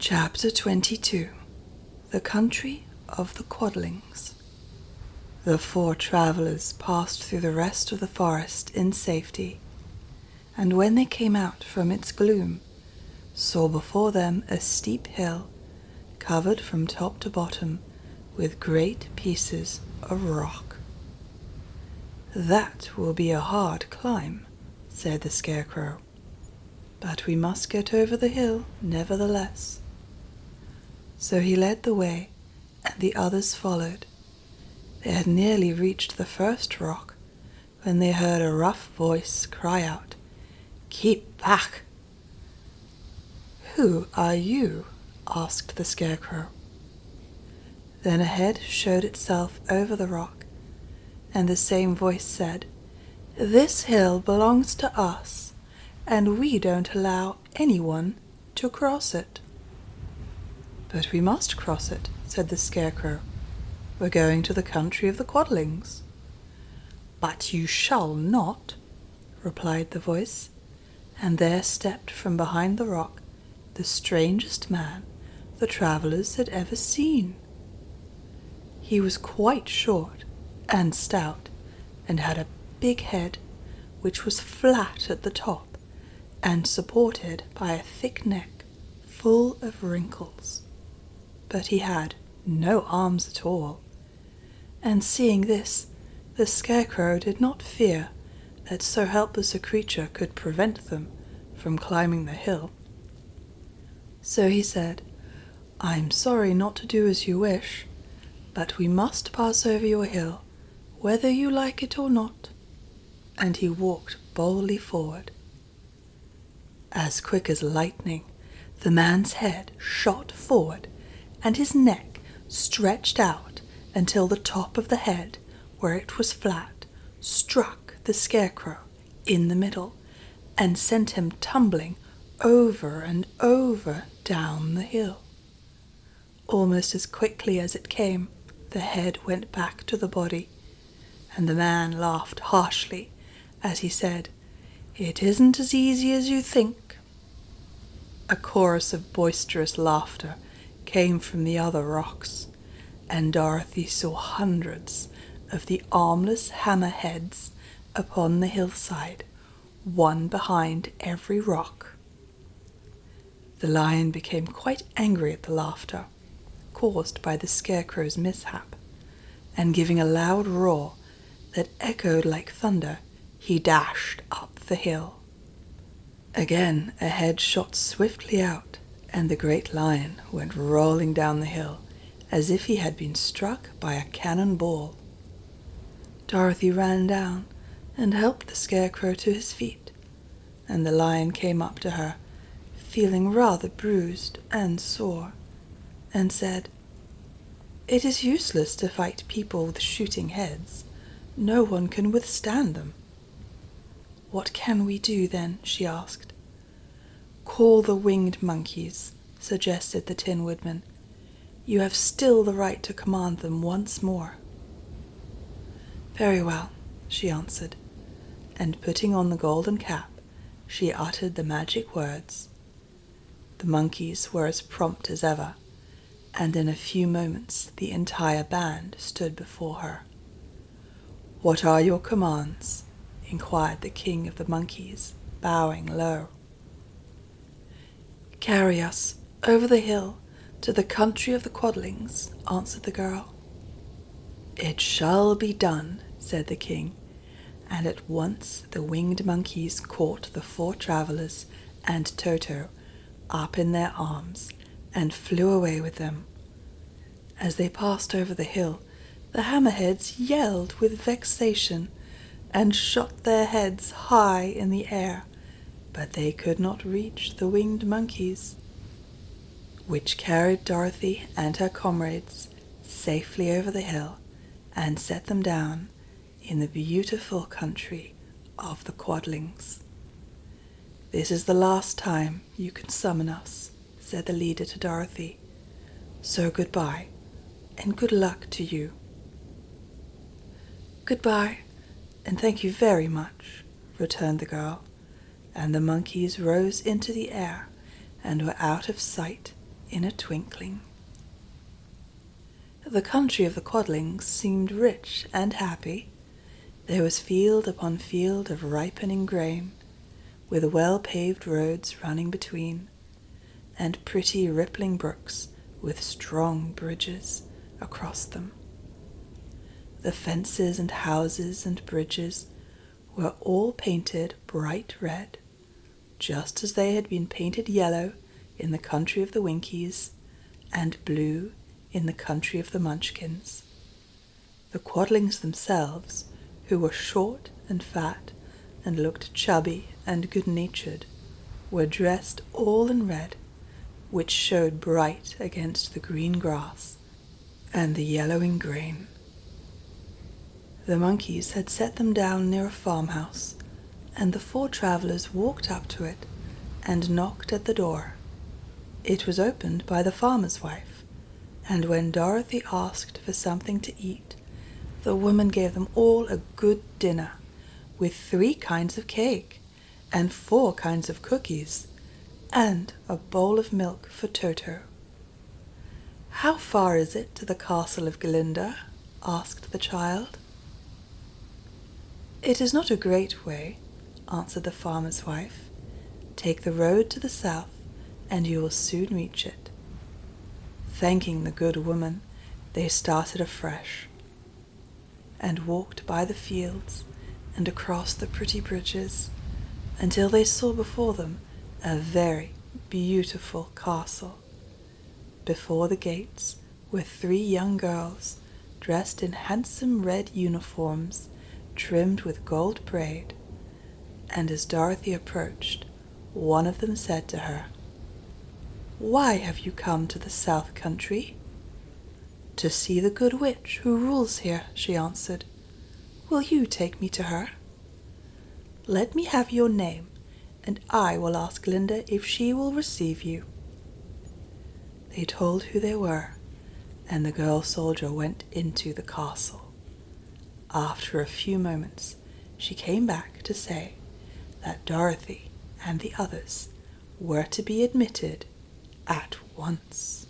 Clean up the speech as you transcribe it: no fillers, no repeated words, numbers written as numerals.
Chapter 22. The Country of the Quadlings. The four travellers passed through the rest of the forest in safety, and when they came out from its gloom, saw before them a steep hill, covered from top to bottom with great pieces of rock. "That will be a hard climb," said the Scarecrow, "but we must get over the hill nevertheless." So he led the way, and the others followed. They had nearly reached the first rock when they heard a rough voice cry out, "Keep back!" "Who are you?" asked the Scarecrow. Then a head showed itself over the rock, and the same voice said, "This hill belongs to us, and we don't allow anyone to cross it." "But we must cross it," said the Scarecrow. "We're going to the country of the Quadlings." "But you shall not," replied the voice, and there stepped from behind the rock the strangest man the travellers had ever seen. He was quite short and stout, and had a big head which was flat at the top and supported by a thick neck full of wrinkles. But he had no arms at all, and seeing this, the Scarecrow did not fear that so helpless a creature could prevent them from climbing the hill. So he said, "I'm sorry not to do as you wish, but we must pass over your hill, whether you like it or not." And he walked boldly forward. As quick as lightning, the man's head shot forward, and his neck stretched out until the top of the head, where it was flat, struck the Scarecrow in the middle and sent him tumbling over and over down the hill. Almost as quickly as it came, the head went back to the body, and the man laughed harshly as he said, "It isn't as easy as you think." A chorus of boisterous laughter came from the other rocks, and Dorothy saw hundreds of the armless hammerheads upon the hillside, one behind every rock. The lion became quite angry at the laughter caused by the Scarecrow's mishap, and giving a loud roar that echoed like thunder, he dashed up the hill. Again a head shot swiftly out, and the great lion went rolling down the hill as if he had been struck by a cannon ball. Dorothy ran down and helped the Scarecrow to his feet, and the lion came up to her, feeling rather bruised and sore, and said, "It is useless to fight people with shooting heads. No one can withstand them." "What can we do then?" she asked. "Call the winged monkeys," suggested the Tin Woodman. "You have still the right to command them once more." "Very well," she answered, and putting on the golden cap, she uttered the magic words. The monkeys were as prompt as ever, and in a few moments the entire band stood before her. "What are your commands?" inquired the king of the monkeys, bowing low. "Carry us over the hill to the country of the Quadlings," answered the girl. "It shall be done," said the king, and at once the winged monkeys caught the four travellers and Toto up in their arms and flew away with them. As they passed over the hill, the hammerheads yelled with vexation and shot their heads high in the air, but they could not reach the winged monkeys, which carried Dorothy and her comrades safely over the hill and set them down in the beautiful country of the Quadlings. "This is the last time you can summon us," said the leader to Dorothy. "So goodbye, and good luck to you." "Goodbye, and thank you very much," returned the girl, and the monkeys rose into the air and were out of sight in a twinkling. The country of the Quadlings seemed rich and happy. There was field upon field of ripening grain, with well-paved roads running between, and pretty rippling brooks with strong bridges across them. The fences and houses and bridges were all painted bright red, just as they had been painted yellow in the country of the Winkies and blue in the country of the Munchkins. The Quadlings themselves, who were short and fat and looked chubby and good-natured, were dressed all in red, which showed bright against the green grass and the yellowing grain. The monkeys had set them down near a farmhouse, and the 4 travelers walked up to it and knocked at the door. It was opened by the farmer's wife, and when Dorothy asked for something to eat, the woman gave them all a good dinner, with 3 kinds of cake, and 4 kinds of cookies, and a bowl of milk for Toto. "How far is it to the castle of Glinda?" asked the child. "It is not a great way," answered the farmer's wife. "Take the road to the south, and you will soon reach it." Thanking the good woman, they started afresh, and walked by the fields and across the pretty bridges until they saw before them a very beautiful castle. Before the gates were 3 young girls dressed in handsome red uniforms trimmed with gold braid, and as Dorothy approached, one of them said to her, "Why have you come to the South Country?" "To see the good witch who rules here," she answered. "Will you take me to her?" "Let me have your name, and I will ask Glinda if she will receive you." They told who they were, and the girl soldier went into the castle. After a few moments, she came back to say that Dorothy and the others were to be admitted at once.